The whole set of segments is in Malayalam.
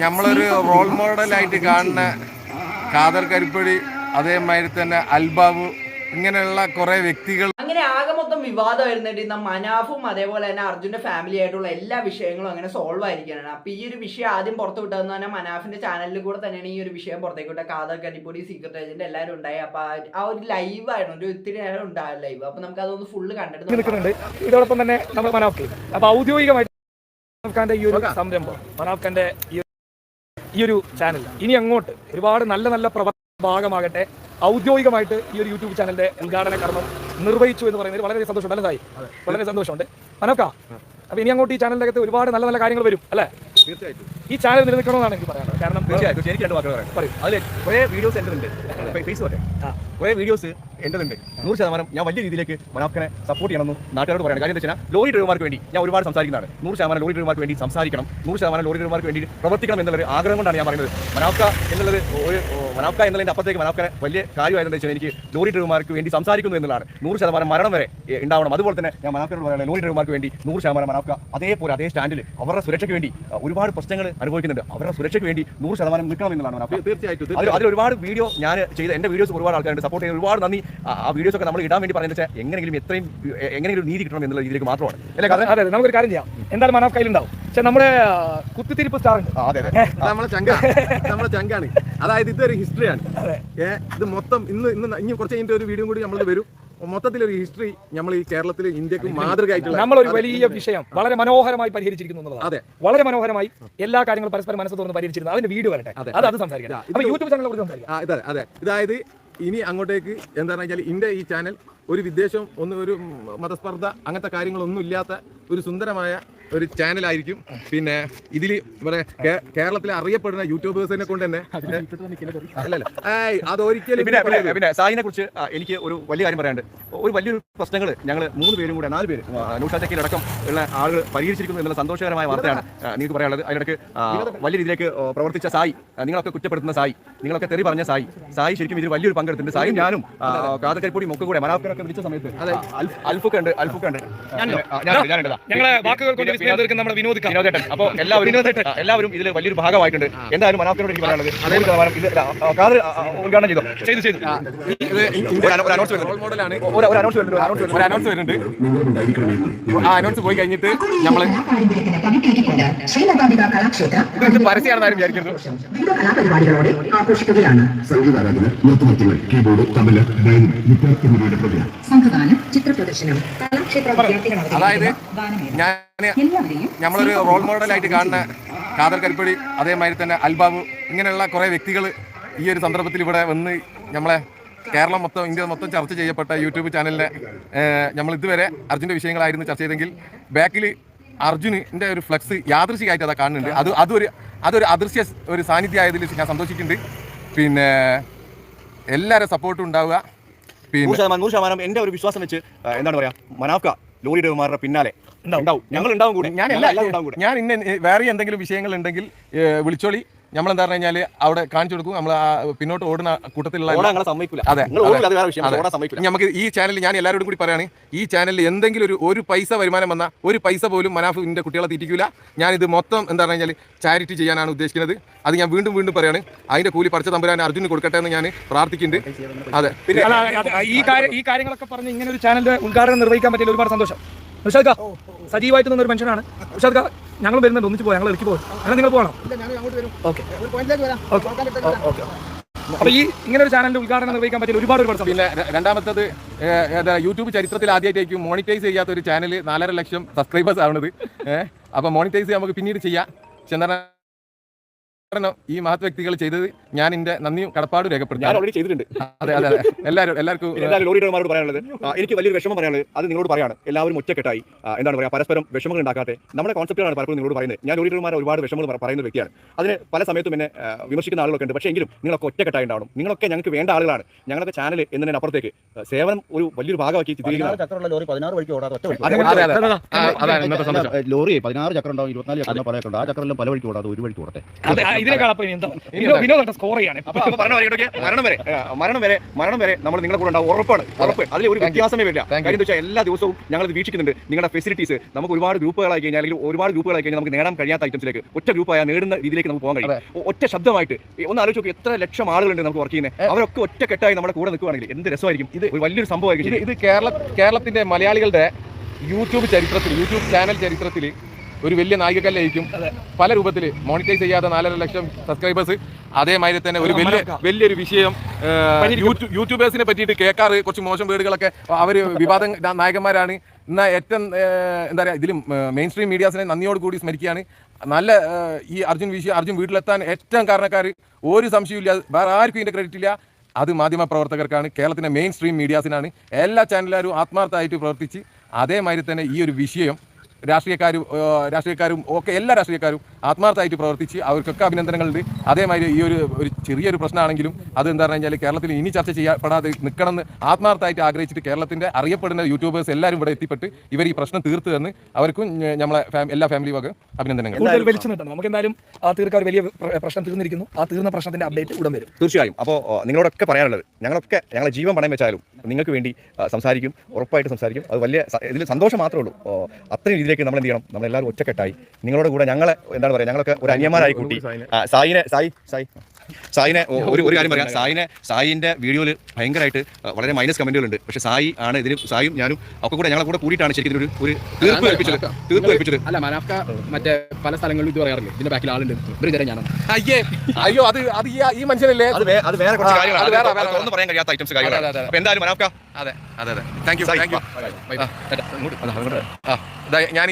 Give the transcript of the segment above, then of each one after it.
നമ്മളൊരു റോൾ മോഡലായിട്ട് കാണുന്ന ഖാദർ കരിപ്പടി, അതേമാതിരി തന്നെ അൽബാബു, ഇങ്ങനെയുള്ള കുറെ വ്യക്തികൾ. അങ്ങനെ ആകെ മൊത്തം വിവാദമായിരുന്നിട്ട് ഇന്ന് മനാഫും അതേപോലെ തന്നെ അർജുന്റെ ഫാമിലി ആയിട്ടുള്ള എല്ലാ വിഷയങ്ങളും അങ്ങനെ സോൾവ് ആയിരിക്കാനാണ്. അപ്പൊ ഈ ഒരു വിഷയം ആദ്യം പുറത്തു വിട്ടതെന്ന് പറഞ്ഞാൽ മനാഫിന്റെ ചാനലിൽ കൂടെ തന്നെയാണ് ഈ ഒരു വിഷയം പുറത്തേക്ക് വിട്ട. ഖാദർ കരിപ്പടി, സീക്രട്ട് ഏജന്റ് എല്ലാവരും ഉണ്ടായി. അപ്പൊ ആ ഒരു ലൈവ് ആയിരുന്നു, ഒരു ഇത്തിരി നേരം ഉണ്ടായ ലൈവ്. അപ്പൊ നമുക്ക് അതൊന്ന് ഫുള്ള് കണ്ടിട്ട് ഇതോടൊപ്പം തന്നെ നമ്മൾ മനാഫ് അപ്പൊ ഔദ്യോഗികമായിട്ട് ഈ ഒരു സംരംഭം, മനാഫ്ഖാന്റെ ഈ ഒരു ചാനൽ ഇനി അങ്ങോട്ട് ഒരുപാട് നല്ല നല്ല ഭാഗമാകട്ടെ. ഔദ്യോഗികമായിട്ട് ഈ ഒരു യൂട്യൂബ് ചാനലിന്റെ ഉദ്ഘാടന കർമ്മം നിർവഹിച്ചു എന്ന് പറയുന്നത് വളരെ സന്തോഷമുണ്ട്. നല്ലതായി, വളരെ സന്തോഷമുണ്ട് മനാഫ്ക. അപ്പൊ ഇനി അങ്ങോട്ട് ഈ ചാനലിന്റെ അകത്ത് ഒരുപാട് നല്ല നല്ല കാര്യങ്ങൾ വരും അല്ലേ? തീർച്ചയായിട്ടും ഈ ചാനൽ നിലനിൽക്കണമെന്നാണ് എനിക്ക് പറയാനുള്ളത്. കാരണം തീർച്ചയായിട്ടും എനിക്ക് രണ്ട് വാക്കുകൾ പറയും. അതിൽ കുറേ വീഡിയോസ് എൻ്റെ ഉണ്ട്, ഫേസ്ബുക്ക് കുറേ വീഡിയോസ് എൻ്റെ ഉണ്ട്. 100% ഞാൻ വലിയ രീതിയിലേക്ക് മനാഫ്ഖാനെ സപ്പോർട്ട് ചെയ്യണമെന്നും നാട്ടുകാരോട് പറയണം. കാര്യം എന്താ വെച്ചാൽ ലോറി ഡ്രൈവർമാർക്ക് വേണ്ടി ഞാൻ ഒരുപാട് സംസാരിക്കുന്നതാണ്. 100% ലോറി ഡ്രൈവർമാർക്ക് വേണ്ടി സംസാരിക്കണം, 100% ലോറി ഡ്രൈവർമാർക്ക് വേണ്ടി പ്രവർത്തിക്കണം എന്നുള്ളൊരു ആഗ്രഹം കൊണ്ടാണ് ഞാൻ പറയുന്നത്. മനാഫ്ഖ എന്നുള്ളത് എന്നുള്ളതിൻ്റെ അപ്പുറത്തേക്ക് മനാഫ്ഖാനെ വലിയ കാര്യമായതെന്ന് വെച്ചാൽ എനിക്ക് ലോറി ഡ്രൈവർമാർക്ക് വേണ്ടി സംസാരിക്കുന്നു എന്നുള്ളതാണ്. 100% മരണം വരെ ഉണ്ടാവണം. അതുപോലെ തന്നെ ഞാൻ മനാഫ്ഖാനോട് പറയുന്നത് ലോറി ഡ്രൈവർമാർക്ക് വേണ്ടി 100% മനാഫ്ഖ അതേപോലെ അതേ സ്റ്റാൻഡിൽ അവരുടെ സുരക്ഷയ്ക്ക് വേണ്ടി ഒരുപാട് പ്രശ്നങ്ങൾ അനുഭവിക്കുന്നുണ്ട്. അവരുടെ സുരക്ഷയ്ക്ക് വേണ്ടി 100% നിൽക്കണം എന്നുള്ളതാണ്. തീർച്ചയായിട്ടും അതിൽ ഒരുപാട് വീഡിയോ ഞാൻ ചെയ്ത എൻ്റെ വീഡിയോസ് ഒരുപാട് ആൾക്കാരുണ്ട് സപ്പോർട്ട് ചെയ്യുന്നത്. ഒരുപാട് നന്ദി. ആ വീഡിയോസ് ഒക്കെ നമ്മൾ ഇടാൻ വേണ്ടി പറയുന്നത് വെച്ചാൽ എങ്ങനെയെങ്കിലും നീതി കിട്ടണം എന്നുള്ള രീതിയിലേക്ക് മാത്രമാണ്. അതെ, നമുക്കൊരു കാര്യം ചെയ്യാം. എന്തായാലും മനാഫ് കയ്യിലുണ്ടാവും. പക്ഷെ നമ്മുടെ കുത്തിത്തിരിപ്പ് സ്റ്റാർ ഉണ്ട്, നമ്മളെ ചങ്കാണ്. അതായത് ഇതൊരു ഹിസ്റ്ററിയാണ്. ഇത് മൊത്തം ഇനി കുറച്ച് കഴിഞ്ഞിട്ട് ഒരു വീഡിയോ കൂടി നമ്മൾ വരും. മൊത്തത്തിലൊരു ഹിസ്റ്ററി നമ്മൾ ഈ കേരളത്തിൽ ഇന്ത്യക്ക് മാതൃകയായിട്ടുള്ള നമ്മളൊരു വലിയ വിഷയം വളരെ മനോഹരമായി പരിഹരിച്ചിരിക്കുന്നു എന്നുള്ളത്. അതെ, വളരെ മനോഹരമായി എല്ലാ കാര്യങ്ങളും പരസ്പരം മനസ്സ് തുറന്ന് പരിഹരിച്ചിരുന്നു. അതിന്റെ വീഡിയോ വരട്ടെ, അത് സംസാരിക്കാം. അപ്പൊ യൂട്യൂബ് ചാനലിനെ കുറിച്ച് സംസാരിക്കാം. അതെ, അതായത് ഇനി അങ്ങോട്ടേക്ക് എന്താണെന്ന് വെച്ചാൽ ഇന്ത്യ ഈ ചാനൽ ഒരു വിദ്വേഷം ഒരു മതസ്പർദ്ധ അങ്ങനത്തെ കാര്യങ്ങളൊന്നും ഇല്ലാത്ത ഒരു സുന്ദരമായ ഒരു ചാനലായിരിക്കും. പിന്നെ ഇതിൽ ഇവിടെ കേരളത്തിലെ അറിയപ്പെടുന്ന യൂട്യൂബേഴ്സിനെ കൊണ്ട് തന്നെ അതൊരിക്കലും. പിന്നെ സായിനെ കുറിച്ച് എനിക്ക് ഒരു വലിയ കാര്യം പറയാനുണ്ട്. ഒരു വലിയൊരു പ്രശ്നങ്ങൾ ഞങ്ങൾ 4 പേരും കൂടെ 4 പേര് നൗഷാദക്കയിലടക്കം ഉള്ള ആളുകൾ പരിഹരിച്ചിരിക്കുന്നു എന്നുള്ള സന്തോഷകരമായ വാർത്തയാണ് നിങ്ങൾക്ക് പറയാനുള്ളത്. അതിനിടയ്ക്ക് വലിയ രീതിയിലേക്ക് പ്രവർത്തിച്ച സായി, നിങ്ങളൊക്കെ കുറ്റപ്പെടുത്തുന്ന സായി, നിങ്ങളൊക്കെ തെറി പറഞ്ഞ സായി ശരിക്കും ഇതിൽ വലിയൊരു പങ്കെടുത്തിട്ടുണ്ട്. സായും ഞാനും ഖാദർ കരിപ്പടി മൊക്കെ കൂടെ മനാഫ്ഖാനൊക്കെ വിളിച്ച സമയത്ത് അൽഫുക്ക ഉണ്ട്. അപ്പോൾ എല്ലാവരും ഇതിൽ വലിയൊരു ഭാഗമായിട്ടുണ്ട്. എന്തായാലും മനാഫ്ഖാനോട് എനിക്ക് പറയാനുള്ളത് ഉദ്ഘാടനം ചെയ്തു. അനൗൺസ് പോയി കഴിഞ്ഞിട്ട് നമ്മൾ പരസ്യമാണെന്നാരും വിചാരിക്കുന്നു. അതായത് നമ്മളൊരു റോൾ മോഡലായിട്ട് കാണുന്ന ഖാദർ കരിപ്പടി, അതേമാതിരി തന്നെ അൽബാബു, ഇങ്ങനെയുള്ള കുറേ വ്യക്തികൾ ഈ ഒരു സന്ദർഭത്തിൽ ഇവിടെ വന്ന് നമ്മളെ കേരളം മൊത്തം ഇന്ത്യ മൊത്തം ചർച്ച ചെയ്യപ്പെട്ട യൂട്യൂബ് ചാനലിലെ നമ്മൾ ഇതുവരെ അർജുൻ്റെ വിഷയങ്ങളായിരുന്നു ചർച്ച ചെയ്തെങ്കിൽ ബാക്കിൽ അർജുനിൻ്റെ ഒരു ഫ്ലക്സ് യാദൃശികമായിട്ട് അതാ കാണുന്നുണ്ട്. അതൊരു അദൃശ്യ ഒരു സാന്നിധ്യമായതിൽ ഞാൻ സന്തോഷിക്കുന്നുണ്ട്. പിന്നെ എല്ലാവരും സപ്പോർട്ടും ഉണ്ടാവുക. 100% എൻ്റെ ഒരു വിശ്വാസം വെച്ച് എന്താണ് പറയാ, മനാഫ്ഖ ലോറി ഡ്രൈവർമാരുടെ പിന്നാലെ ഞങ്ങൾ ഉണ്ടാവും കൂടി. ഞാൻ വേറെ എന്തെങ്കിലും വിഷയങ്ങൾ ഉണ്ടെങ്കിൽ വിളിച്ചോളി. നമ്മളെന്താ പറഞ്ഞു കഴിഞ്ഞാൽ അവിടെ കാണിച്ചു കൊടുക്കും. നമ്മൾ പിന്നോട്ട് ഓടുന്ന കൂട്ടത്തിലുള്ള അതെ, നമുക്ക് ഈ ചാനലിൽ ഞാൻ എല്ലാവരോടും കൂടി പറയാണ്, ഈ ചാനലിൽ എന്തെങ്കിലും ഒരു പൈസ വരുമാനം വന്നാൽ ഒരു പൈസ പോലും മനാഫിൻ്റെ കുട്ടികളെ തീറ്റിക്കില്ല. ഞാനിത് മൊത്തം എന്താ പറഞ്ഞു കഴിഞ്ഞാൽ ചാരിറ്റി ചെയ്യാനാണ് ഉദ്ദേശിക്കുന്നത്. അത് ഞാൻ വീണ്ടും പറയാണ്. അതിന്റെ കൂലി പഠിച്ച തമ്പുരാൻ അർജുന് കൊടുക്കട്ടെ എന്ന് ഞാൻ പ്രാർത്ഥിക്കുന്നുണ്ട്. അതെ, പിന്നെ ഈ കാര്യങ്ങളൊക്കെ പറഞ്ഞ് ഇങ്ങനെ ഒരു ചാനലിന്റെ ഉദ്ഘാടനം നിർവഹിക്കാൻ പറ്റിയ ഒരുപാട് സന്തോഷം. ഋഷാദ് ഖാ സജീവമായിട്ട് നിന്നൊരു മനുഷ്യനാണ്. ഋഷാദ് ഖാ ഞങ്ങൾ വരുന്നുണ്ട്, ഒന്നിച്ച് പോകാം. ഞങ്ങൾ ഇറക്കി പോകും. അങ്ങനെ നിങ്ങൾ പോകണം. അപ്പൊ ഈ ഇങ്ങനെ ഒരു ചാനലിന്റെ ഉദ്ഘാടനം നിർവഹിക്കാൻ പറ്റിയ ഒരുപാട്. പിന്നെ രണ്ടാമത്തത് യൂട്യൂബ് ചരിത്രത്തിൽ ആദ്യമായിട്ടായിരിക്കും മോണിറ്റൈസ് ചെയ്യാത്ത ഒരു ചാനൽ 4.5 ലക്ഷം സബ്സ്ക്രൈബേഴ്സ് ആവുന്നത്. അപ്പൊ മോണിറ്റൈസ് നമുക്ക് പിന്നീട് ചെയ്യാം. പക്ഷെ ഈ മഹത് വ്യക്തികൾ ചെയ്തത് ഞാൻ എന്റെ നന്ദിയും കടപ്പാടും രേഖപ്പെടുത്തുന്നു. അതെ, എല്ലാവർക്കും ലോറി ഡ്രൈവർമാരോട് പറയാനുള്ളത്, എനിക്ക് വലിയൊരു വിഷമം പറയാനുള്ളത് അത് നിങ്ങളോട് പറയാണ്. എല്ലാവരും ഒറ്റക്കെട്ടായി എന്താണ് പറയുക, പരസ്പരം വിഷമങ്ങൾ ഉണ്ടാക്കാതെ നമ്മുടെ കോൺസെപ്റ്റുകളാണ് പലപ്പോഴും നിങ്ങളോട് പറയുന്നത്. ഞാൻ ലോറി ഡ്രൈവർമാരെ ഒരുപാട് വിഷമങ്ങൾ പറയുന്ന വ്യക്തിയാണ്. അതിന് പല സമയത്തും എന്നെ വിമർശിക്കുന്ന ആളുകളൊക്കെ ഉണ്ട്. പക്ഷേ എങ്കിലും നിങ്ങളൊക്കെ ഒറ്റക്കെട്ടായി ഉണ്ടാവണം. നിങ്ങളൊക്കെ ഞങ്ങൾക്ക് വേണ്ട ആളുകളാണ്. ഞങ്ങളുടെ ചാനൽ എന്നതിനപ്പുറത്തേക്ക് സേവനം ഒരു വലിയൊരു ഭാഗമാക്കി ലോറി 16 വഴിക്ക് ഓടാതെ ലോറി 16 ചക്രം ഉണ്ടാവും, 24 ചക്രം പല ചക്രം. ആ ചക്രം പല വഴിക്ക് ഓടാതെ ഒരു വഴിക്ക് ഓടട്ടെ. ഇതിനേക്കാൾ അപ്പൊ ഇനി എന്താ വിനോദം സ്കോർ ചെയ്യാൻ മരണം വരെ നമ്മൾ നിങ്ങളുടെ കൂടെ ഉണ്ടാവും. ഉറപ്പ്. അതിൽ ഒരു വ്യത്യാസമേ വരില്ല. കാര്യം എന്താ വെച്ചാൽ എല്ലാ ദിവസവും ഞങ്ങൾ ഇത് വീക്ഷിക്കുന്നുണ്ട്. നിങ്ങളുടെ ഫെസിലിറ്റീസ് നമുക്ക് ഒരുപാട് ഗ്രൂപ്പുകളായി കഴിഞ്ഞാൽ അല്ലെങ്കിൽ ഒരുപാട് ഗ്രൂപ്പുകളായി കഴിഞ്ഞാൽ നമുക്ക് നേടാൻ കഴിയാത്ത ഐറ്റംസിലേക്ക് ഒറ്റ ഗ്രൂപ്പായ നേടുന്ന രീതിയിലേക്ക് നമുക്ക് പോകാൻ കഴിയും. ഒറ്റ ശബ്ദമായിട്ട് ഒന്ന് ആലോചിച്ച് നോക്കി, എത്ര ലക്ഷം ആളുകളുണ്ട് നമുക്ക് വർക്ക് ചെയ്യുന്നത്. അവരൊക്കെ ഒറ്റക്കെട്ടായി നമ്മുടെ കൂടെ നിൽക്കുകയാണെങ്കിൽ എന്ത് രസമായിരിക്കും. ഇത് ഒരു വലിയൊരു സംഭവമായിരിക്കും. ഇത് കേരളത്തിന്റെ മലയാളികളുടെ യൂട്യൂബ് ചാനൽ ചരിത്രത്തിൽ ഒരു വലിയ നായികക്കല്ലായിരിക്കും. പല രൂപത്തിൽ മോണിറ്റൈസ് ചെയ്യാതെ 4.5 ലക്ഷം സബ്സ്ക്രൈബേഴ്സ്. അതേമാതിരി തന്നെ ഒരു വലിയൊരു വിഷയം യൂട്യൂബേഴ്സിനെ പറ്റിയിട്ട് കേൾക്കാറ് കുറച്ച് മോശം വേർഡുകളൊക്കെ അവർ വിവാദ നായകന്മാരാണ്. എന്നാൽ ഏറ്റവും എന്താ പറയുക, ഇതിലും മെയിൻ സ്ട്രീം മീഡിയാസിനെ നന്ദിയോട് കൂടി സ്മരിക്കുകയാണ്. നല്ല ഈ അർജുൻ വീട്ടിലെത്താൻ ഏറ്റവും കാരണക്കാർ ഒരു സംശയമില്ല, വേറെ ആർക്കും ഇതിൻ്റെ ക്രെഡിറ്റ് ഇല്ല. അത് മാധ്യമ പ്രവർത്തകർക്കാണ്, കേരളത്തിലെ മെയിൻ സ്ട്രീം മീഡിയാസിനാണ്. എല്ലാ ചാനലുകാരും ആത്മാർത്ഥമായിട്ട് പ്രവർത്തിച്ച് അതേമാതിരി തന്നെ ഈ ഒരു വിഷയം രാഷ്ട്രീയക്കാരും ഒക്കെ എല്ലാ രാഷ്ട്രീയക്കാരും ആത്മാർത്ഥമായിട്ട് പ്രവർത്തിച്ച് അവർക്കൊക്കെ അഭിനന്ദനങ്ങളുണ്ട്. അതേമാതിരി ഈ ഒരു ചെറിയൊരു പ്രശ്നമാണെങ്കിലും അത് എന്താ പറഞ്ഞു കഴിഞ്ഞാൽ കേരളത്തിൽ ഇനി ചർച്ച ചെയ്യപ്പെടാതെ നിൽക്കണമെന്ന് ആത്മാർത്ഥമായിട്ട് ആഗ്രഹിച്ചിട്ട് കേരളത്തിൻ്റെ അറിയപ്പെടുന്ന യൂട്യൂബേഴ്സ് എല്ലാവരും ഇവിടെ എത്തിപ്പെട്ട് ഇവർ ഈ പ്രശ്നം തീർത്തു തന്ന് അവർക്കും നമ്മളെ എല്ലാ ഫാമിലി വക അഭിനന്ദനങ്ങൾ. നമുക്ക് എന്തായാലും ആ തീർക്കാൻ ഒരു വലിയ പ്രശ്നം തീർന്നിരിക്കുന്നു. ആ തീർന്ന പ്രശ്നത്തിന്റെ അപ്ഡേറ്റ് ഉടൻ വരും തീർച്ചയായും. അപ്പോൾ നിങ്ങളോടൊക്കെ പറയാനുള്ളത്, ഞങ്ങളെ ജീവൻ പണയം വെച്ചാലും നിങ്ങൾക്ക് വേണ്ടി സംസാരിക്കും, ഉറപ്പായിട്ട് സംസാരിക്കും. അത് വലിയ ഇതിൽ സന്തോഷം മാത്രമേ ഉള്ളൂ. അത്രയും രീതിയിലേക്ക് നമ്മൾ എന്ത് ചെയ്യണം, നമ്മളെല്ലാവരും ഒറ്റക്കെട്ടായി നിങ്ങളുടെ കൂടെ ഞങ്ങളെ എന്താണ് പറയുക, ഞങ്ങളൊക്കെ ഒരു അനിയന്മാരായി കൂട്ടി സായിനെ ഒരു കാര്യം പറയാം. സായിന്റെ വീഡിയോയിൽ ഭയങ്കരമായിട്ട് വളരെ മൈനസ് കമന്റുകളുണ്ട്. പക്ഷെ സായി ആണ് ഇതിന്, സായും ഞാനും ഒക്കെ കൂടെ ഞങ്ങളെ കൂടെ കൂടിയിട്ടാണ് ശരിക്കും ഒരു തീർപ്പ് കൽപ്പിച്ചത്. അല്ല, മനാഫ്ക മറ്റേ പല സ്ഥലങ്ങളിലും ഇത് പറയാറില്ല, ഇതിന്റെ ബാക്കിൽ ആളുണ്ട്, ഇവര് തരാം ഞാനാണ്. അയ്യോ അത് ഈ മനുഷ്യനല്ലേ, അത് വേറെ കുറച്ച് കാര്യങ്ങളാണ്, തുറന്ന് പറയാൻ കഴിയാത്ത ഐറ്റംസ് കാര്യങ്ങളാണ്. അപ്പൊ എന്തായാലും മനാഫ്ക, അതെ താങ്ക് യു. ഞാൻ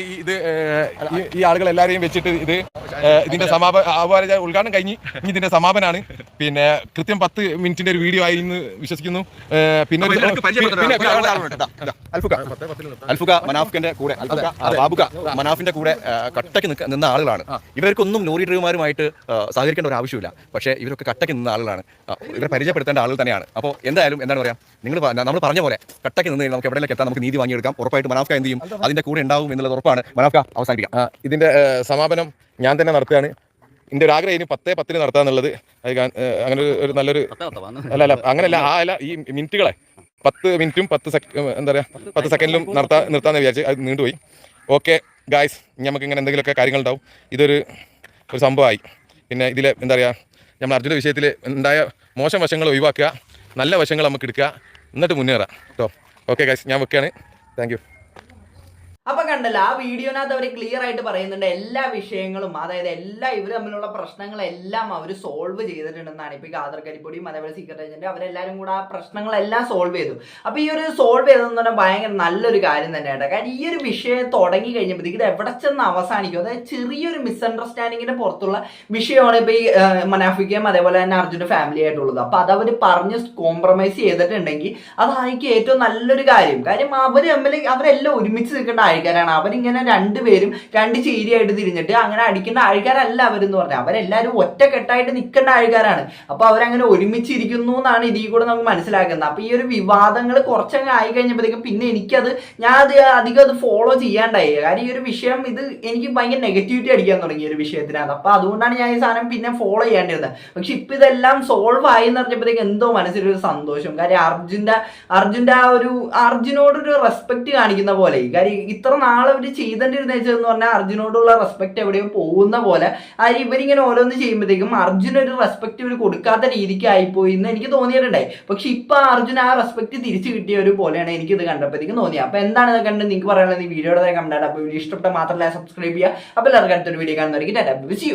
ഈ ആളുകൾ എല്ലാവരെയും വെച്ചിട്ട് ഇതിന്റെ ഉദ്ഘാടനം കഴിഞ്ഞ് ഇതിന്റെ സമാപനാണ്. പിന്നെ കൃത്യം 10 മിനിറ്റിന്റെ ഒരു വീഡിയോ ആയി എന്ന് വിശ്വസിക്കുന്നു. പിന്നെ അൽഫുക മനാഫിന്റെ കൂടെ, ബാബുക മനാഫിന്റെ കൂടെ കട്ടയ്ക്ക് നിന്ന ആളുകളാണ്. ഇവർക്കൊന്നും ലോറി ഡ്രൈവർമാരുമായിട്ട് സഹകരിക്കേണ്ട ഒരു ആവശ്യമില്ല. പക്ഷേ ഇവരൊക്കെ കട്ടയ്ക്ക് നിന്ന ആളുകളാണ്, ഇവരെ പരിചയപ്പെടുത്തേണ്ട ആളുകൾ തന്നെയാണ്. അപ്പോൾ എന്തായാലും എന്താണ് പറയാം, നമ്മൾ പറഞ്ഞ പോലെ കട്ടയ്ക്ക് നിന്ന് നമുക്ക് എവിടെയൊക്കെ എത്താൻ നമുക്ക് നീതി വാങ്ങിയെടുക്കാം. ഉറപ്പായിട്ട് മനാഫ്ക എന്ത് ചെയ്യും, അതിന്റെ കൂടെ ഉണ്ടാവും എന്നുള്ളത് ഉറപ്പാണ്. മനാഫ്ക അവസാനിപ്പിക്കാം. ഇതിന്റെ സമാപനം ഞാൻ തന്നെ നടത്തുകയാണ്. എൻ്റെ ഒരു ആഗ്രഹം ഇനി 10:10 നടത്താന്നുള്ളത്. അങ്ങനെ ഒരു നല്ലൊരു അല്ല അങ്ങനെയല്ല, ഈ മിനിറ്റുകളെ 10 മിനിറ്റും 10 സെക്കൻഡിലും നിർത്താന്ന് വിചാരിച്ച് അത് നീണ്ടുപോയി. ഓക്കെ ഗായ്സ്, നമുക്ക് ഇങ്ങനെ എന്തെങ്കിലുമൊക്കെ കാര്യങ്ങളുണ്ടാവും. ഇതൊരു സംഭവമായി. പിന്നെ ഇതിൽ എന്താ പറയുക, നമ്മൾ അർജുൻ്റെ വിഷയത്തിൽ ഉണ്ടായ മോശം വശങ്ങൾ ഒഴിവാക്കുക, നല്ല വശങ്ങൾ നമുക്ക് എടുക്കുക, എന്നിട്ട് മുന്നേറാം കേട്ടോ. ഓക്കെ ഗായ്സ്, ഞാൻ വെക്കുകയാണ്. Thank you. അപ്പൊ കണ്ടല്ലോ, ആ വീഡിയോനകത്ത് അവർ ക്ലിയർ ആയിട്ട് പറയുന്നുണ്ട് എല്ലാ വിഷയങ്ങളും, അതായത് ഇവർ തമ്മിലുള്ള പ്രശ്നങ്ങളെല്ലാം അവർ സോൾവ് ചെയ്തിട്ടുണ്ടെന്നാണ്. ഇപ്പൊ ഖാദർ കരിപ്പൊടിയും അതേപോലെ സീക്രട്ട് ഏജന്റ് അവരെല്ലാരും കൂടെ ആ പ്രശ്നങ്ങളെല്ലാം സോൾവ് ചെയ്തു. അപ്പൊ ഈ ഒരു സോൾവ് ചെയ്തതെന്ന് പറഞ്ഞാൽ ഭയങ്കര നല്ലൊരു കാര്യം തന്നെയാണ്. കാരണം ഈ ഒരു വിഷയം തുടങ്ങി കഴിഞ്ഞപ്പോഴത്തേക്ക് ഇത് എവിടെ ചെന്ന് അവസാനിക്കും, അതായത് ചെറിയൊരു മിസ്അണ്ടർസ്റ്റാൻഡിങ്ങിന്റെ പുറത്തുള്ള വിഷയമാണ് ഇപ്പൊ ഈ മനാഫിക്കയും അതേപോലെ തന്നെ അർജുന്റെ ഫാമിലി ആയിട്ടുള്ളത്. അപ്പൊ അതവർ പറഞ്ഞ് കോംപ്രമൈസ് ചെയ്തിട്ടുണ്ടെങ്കിൽ അതായിരിക്കും ഏറ്റവും നല്ലൊരു കാര്യം. കാര്യം അവർ തമ്മിൽ അവരെല്ലാം ഒരുമിച്ച് നിൽക്കേണ്ട ആൾക്കാരാണ്. അവരിങ്ങനെ രണ്ടുപേരും രണ്ട് ചേരിയായിട്ട് തിരിഞ്ഞിട്ട് അങ്ങനെ അടിക്കേണ്ട ആൾക്കാരല്ല അവരെന്ന് പറഞ്ഞാൽ, അവരെല്ലാവരും ഒറ്റക്കെട്ടായിട്ട് നിൽക്കേണ്ട ആൾക്കാരാണ്. അപ്പൊ അവരങ്ങനെ ഒരുമിച്ചിരിക്കുന്നു എന്നാണ് ഇതിൽ കൂടെ നമുക്ക് മനസ്സിലാക്കുന്നത്. അപ്പൊ ഈ ഒരു വിവാദങ്ങൾ കുറച്ചങ്ങ് ആയി കഴിഞ്ഞപ്പോഴത്തേക്കും പിന്നെ ഞാൻ അധികം അത് ഫോളോ ചെയ്യാണ്ടായി. കാര്യം ഈ ഒരു വിഷയം എനിക്ക് ഭയങ്കര നെഗറ്റിവിറ്റി അടിക്കാൻ തുടങ്ങി ഈ ഒരു വിഷയത്തിനകത്ത്. അപ്പൊ അതുകൊണ്ടാണ് ഞാൻ ഈ സാധനം പിന്നെ ഫോളോ ചെയ്യാണ്ടിരുന്നത്. പക്ഷെ ഇപ്പൊ ഇതെല്ലാം സോൾവ് ആയി എന്ന് പറഞ്ഞപ്പോഴത്തേക്ക് എന്തോ മനസ്സിലൊരു സന്തോഷം. കാര്യം അർജുന്റെ ആ ഒരു അർജുനോടൊരു റെസ്പെക്ട് കാണിക്കുന്ന പോലെ. കാര്യം ഇത്ര നാളെ അവർ ചെയ്തോണ്ടിരുന്നതെന്ന് പറഞ്ഞാൽ അർജുനോടുള്ള റെസ്പെക്ട് എവിടെയോ പോകുന്ന പോലെ. കാര്യം ഇവരിങ്ങനെ ഓരോന്ന് ചെയ്യുമ്പോഴത്തേക്കും അർജുനൊരു റെസ്പെക്ട് ഇവർ കൊടുക്കാത്ത രീതിക്ക് ആയിപ്പോയി എന്ന് എനിക്ക് തോന്നിയിട്ടുണ്ടായി. പക്ഷെ ഇപ്പൊ അർജുൻ ആ റെസ്പെക്ട് തിരിച്ചു കിട്ടിയ ഒരു പോലെയാണ് എനിക്കിത് കണ്ടപ്പോഴത്തേക്കും തോന്നിയത്. അപ്പൊ എന്താണ് ഇത് കണ്ട് നിങ്ങൾക്ക് പറയാനുള്ളത് ഈ വീഡിയോയുടെ കണ്ടാൽ. അപ്പൊ വീഡിയോ ഇഷ്ടപ്പെട്ട മാത്രമല്ല സബ്സ്ക്രൈബ് ചെയ്യുക. അപ്പൊ എല്ലാവർക്കും അടുത്തൊരു വീഡിയോ കാണുന്നവർക്ക് ടാറ്റാ, ബൈ, സീ യു.